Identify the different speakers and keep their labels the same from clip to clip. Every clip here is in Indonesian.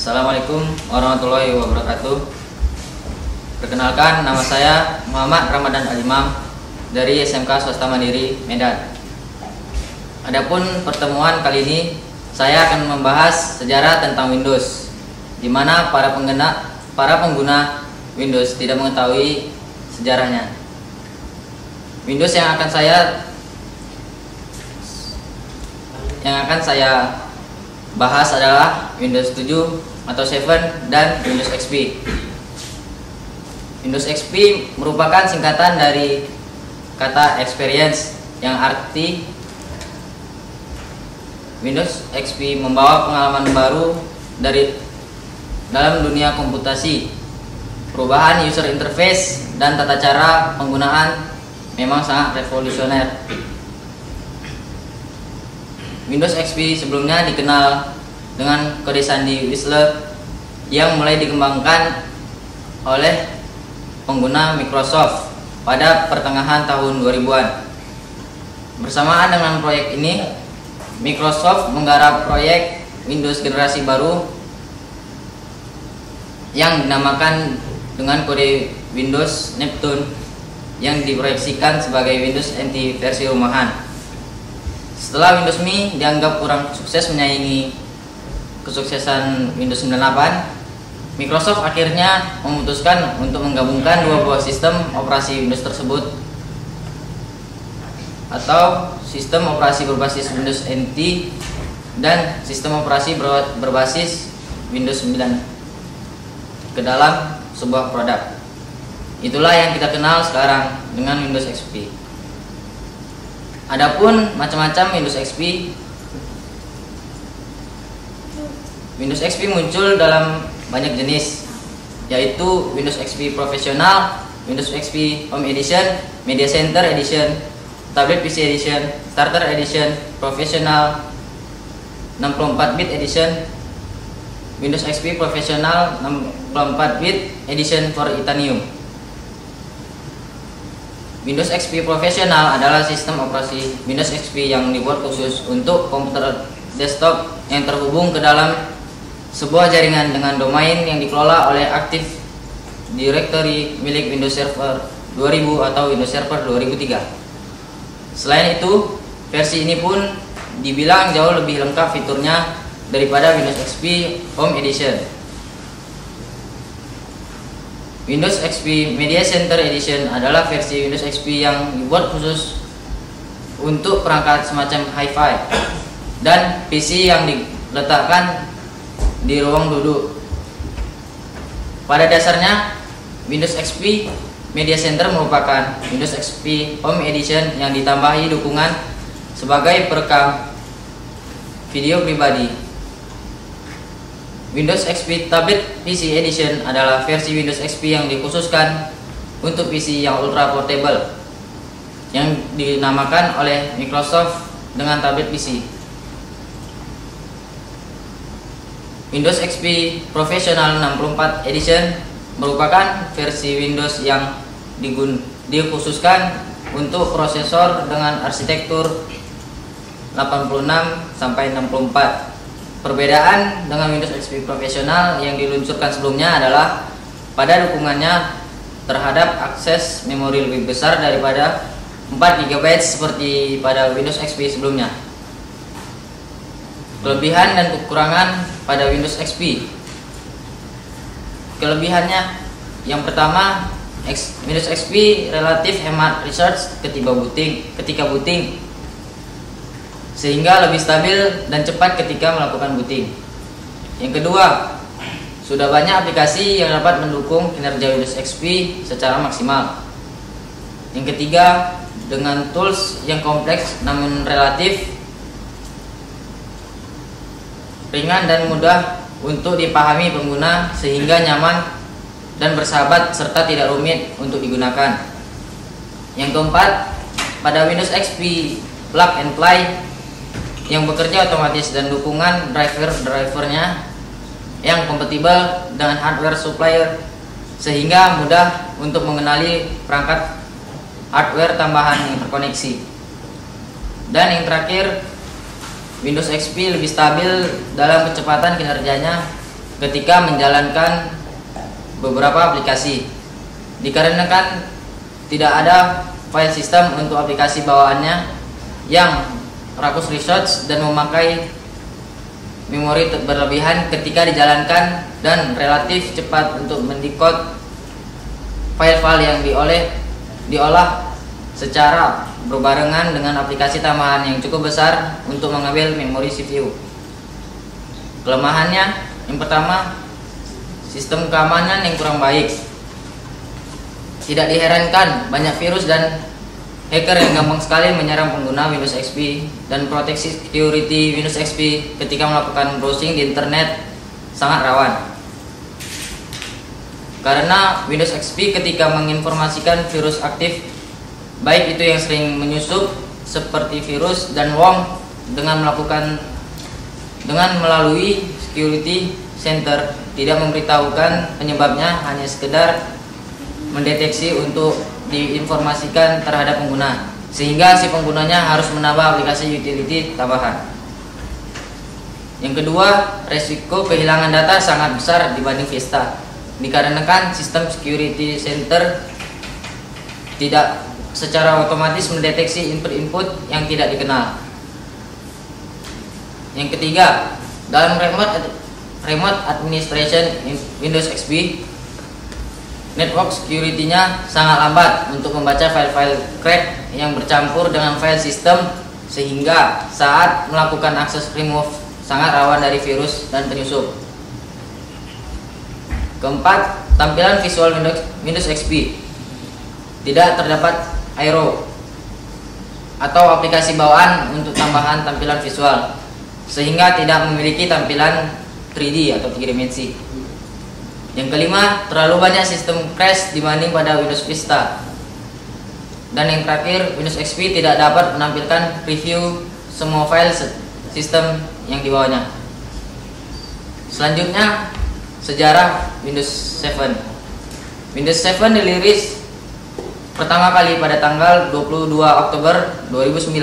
Speaker 1: Assalamualaikum warahmatullahi wabarakatuh. Perkenalkan, nama saya Muhammad Ramadan Alimam dari SMK Swasta Mandiri Medan. Adapun pertemuan kali ini saya akan membahas sejarah tentang Windows, di mana para pengguna Windows tidak mengetahui sejarahnya. Windows yang akan saya bahas adalah Windows 7 atau 7 dan Windows XP. Windows XP merupakan singkatan dari kata experience, yang arti Windows XP membawa pengalaman baru dalam dunia komputasi. Perubahan user interface dan tata cara penggunaan memang sangat revolusioner. Windows XP sebelumnya dikenal dengan kode sandi Whistler yang mulai dikembangkan oleh pengguna Microsoft pada pertengahan tahun 2000-an. Bersamaan dengan proyek ini, Microsoft menggarap proyek Windows generasi baru yang dinamakan dengan kode Windows Neptune yang diproyeksikan sebagai Windows NT versi rumahan. Setelah Windows Me dianggap kurang sukses menyaingi kesuksesan Windows 98, Microsoft akhirnya memutuskan untuk menggabungkan dua buah sistem operasi Windows tersebut, atau sistem operasi berbasis Windows NT dan sistem operasi berbasis Windows 9 ke dalam sebuah produk. Itulah yang kita kenal sekarang dengan Windows XP. Adapun macam-macam Windows XP. Windows XP muncul dalam banyak jenis, yaitu Windows XP Professional, Windows XP Home Edition, Media Center Edition, Tablet PC Edition, Starter Edition, Professional, 64-bit Edition, Windows XP Professional 64-bit Edition for Titanium. Windows XP Professional adalah sistem operasi Windows XP yang dibuat khusus untuk komputer desktop yang terhubung ke dalam sebuah jaringan dengan domain yang dikelola oleh Active Directory milik Windows Server 2000 atau Windows Server 2003. Selain itu, versi ini pun dibilang jauh lebih lengkap fiturnya daripada Windows XP Home Edition. Windows XP Media Center Edition adalah versi Windows XP yang dibuat khusus untuk perangkat semacam Hi-Fi dan PC yang diletakkan di ruang duduk. Pada dasarnya, Windows XP Media Center merupakan Windows XP Home Edition yang ditambahi dukungan sebagai perekam video pribadi. Windows XP Tablet PC Edition adalah versi Windows XP yang dikhususkan untuk PC yang ultra portable, yang dinamakan oleh Microsoft dengan tablet PC. Windows XP Professional 64 Edition merupakan versi Windows yang dikhususkan untuk prosesor dengan arsitektur 86 sampai 64. Perbedaan dengan Windows XP Professional yang diluncurkan sebelumnya adalah pada dukungannya terhadap akses memori lebih besar daripada 4 GB seperti pada Windows XP sebelumnya. Kelebihan dan kekurangan pada Windows XP. Kelebihannya, yang pertama, Windows XP relatif hemat resource ketika booting, sehingga lebih stabil dan cepat ketika melakukan booting. Yang kedua, sudah banyak aplikasi yang dapat mendukung kinerja Windows XP secara maksimal. Yang ketiga, dengan tools yang kompleks namun relatif ringan dan mudah untuk dipahami pengguna, sehingga nyaman dan bersahabat serta tidak rumit untuk digunakan. Yang keempat, pada Windows XP Plug and Play yang bekerja otomatis dan dukungan drivernya yang kompatibel dengan hardware supplier, sehingga mudah untuk mengenali perangkat hardware tambahan yang terkoneksi. Dan yang terakhir, Windows XP lebih stabil dalam kecepatan kinerjanya ketika menjalankan beberapa aplikasi, dikarenakan tidak ada file system untuk aplikasi bawaannya yang rakus resource dan memakai memori berlebihan ketika dijalankan, dan relatif cepat untuk mendekode file-file yang diolah secara berbarengan dengan aplikasi tambahan yang cukup besar untuk mengambil memori CPU. Kelemahannya, yang pertama, sistem keamanan yang kurang baik. Tidak diherankan banyak virus dan hacker yang gampang sekali menyerang pengguna Windows XP, dan proteksi security Windows XP ketika melakukan browsing di internet sangat rawan. Karena Windows XP ketika menginformasikan virus aktif, baik itu yang sering menyusup seperti virus dan worm, dengan melalui security center, tidak memberitahukan penyebabnya, hanya sekedar mendeteksi untuk diinformasikan terhadap pengguna, sehingga si penggunanya harus menambah aplikasi utility tambahan. Yang kedua, resiko kehilangan data sangat besar dibanding Vista, dikarenakan sistem security center tidak secara otomatis mendeteksi input-input yang tidak dikenal. Yang ketiga, dalam remote administration Windows XP, network security-nya sangat lambat untuk membaca file-file crack yang bercampur dengan file system, sehingga saat melakukan akses remove sangat rawan dari virus dan penyusup. Keempat, tampilan visual Windows XP. Tidak terdapat Aero atau aplikasi bawaan untuk tambahan tampilan visual, sehingga tidak memiliki tampilan 3D atau 3 dimensi. Yang kelima, terlalu banyak sistem crash dibanding pada Windows Vista. Dan yang terakhir, Windows XP tidak dapat menampilkan preview semua file sistem yang dibawanya. Selanjutnya, sejarah Windows 7. Windows 7 dirilis pertama kali pada tanggal 22 Oktober 2009.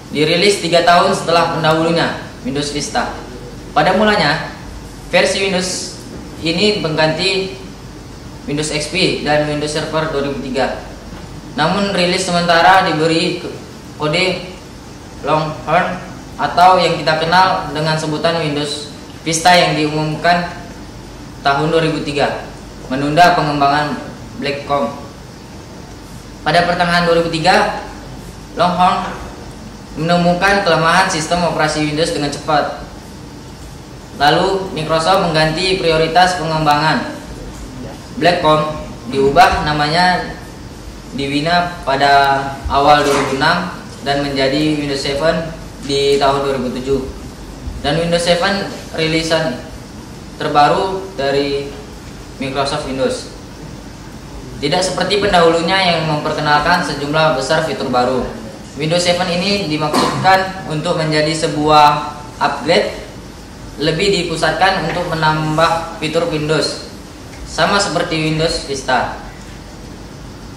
Speaker 1: Dirilis 3 tahun setelah pendahulunya, Windows Vista. Pada mulanya, versi Windows ini mengganti Windows XP dan Windows Server 2003. Namun rilis sementara diberi kode Longhorn atau yang kita kenal dengan sebutan Windows Vista yang diumumkan tahun 2003, menunda pengembangan Blackcomb. Pada pertengahan 2003, Longhorn menemukan kelemahan sistem operasi Windows dengan cepat. Lalu Microsoft mengganti prioritas pengembangan. Blackcomb diubah namanya di Wina pada awal 2006 dan menjadi Windows 7 di tahun 2007. Dan Windows 7 rilisan terbaru dari Microsoft Windows. Tidak seperti pendahulunya yang memperkenalkan sejumlah besar fitur baru. Windows 7 ini dimaksudkan untuk menjadi sebuah upgrade, lebih dipusatkan untuk menambah fitur Windows, sama seperti Windows Vista.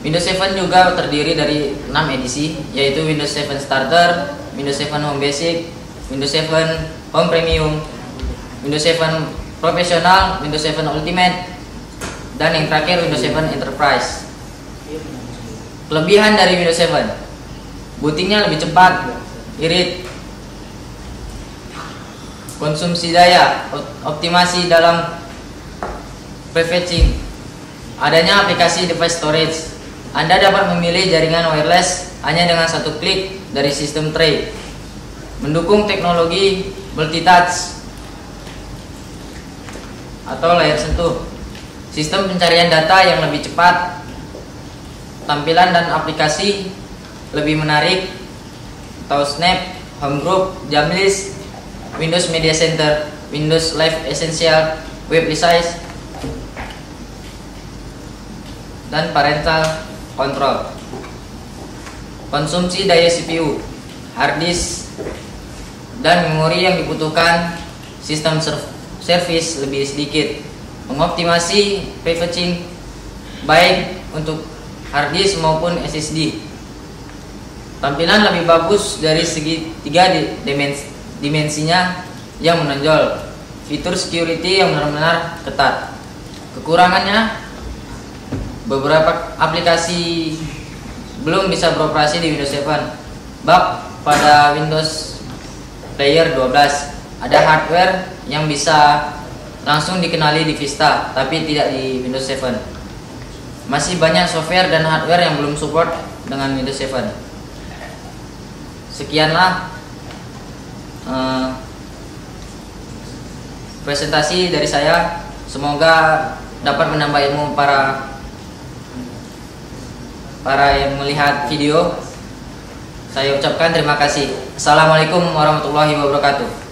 Speaker 1: Windows 7 juga terdiri dari 6 edisi, yaitu Windows 7 Starter, Windows 7 Home Basic, Windows 7 Home Premium, Windows 7 Professional, Windows 7 Ultimate, dan yang terakhir Windows 7 Enterprise. Kelebihan dari Windows 7: bootingnya lebih cepat, irit, konsumsi daya, optimasi dalam prefetching, adanya aplikasi device storage. Anda dapat memilih jaringan wireless hanya dengan satu klik dari sistem tray. Mendukung teknologi multitouch atau layar sentuh. Sistem pencarian data yang lebih cepat, tampilan dan aplikasi lebih menarik, atau Snap, Home Group, Jamlist, Windows Media Center, Windows Live Essential, Web Resize, dan Parental Control. Konsumsi daya CPU, hard disk, dan memori yang dibutuhkan sistem service lebih sedikit. Mengoptimasi prefetching baik untuk hard disk maupun SSD. Tampilan lebih bagus dari segi 3 dimensinya, yang menonjol, fitur security yang benar-benar ketat. Kekurangannya, beberapa aplikasi belum bisa beroperasi di Windows 7. Bug pada Windows Player 12. Ada hardware yang bisa langsung dikenali di Vista, tapi tidak di Windows 7. Masih banyak software dan hardware yang belum support dengan Windows 7. Sekianlah presentasi dari saya. Semoga dapat menambah ilmu para yang melihat video. Saya ucapkan terima kasih. Assalamualaikum warahmatullahi wabarakatuh.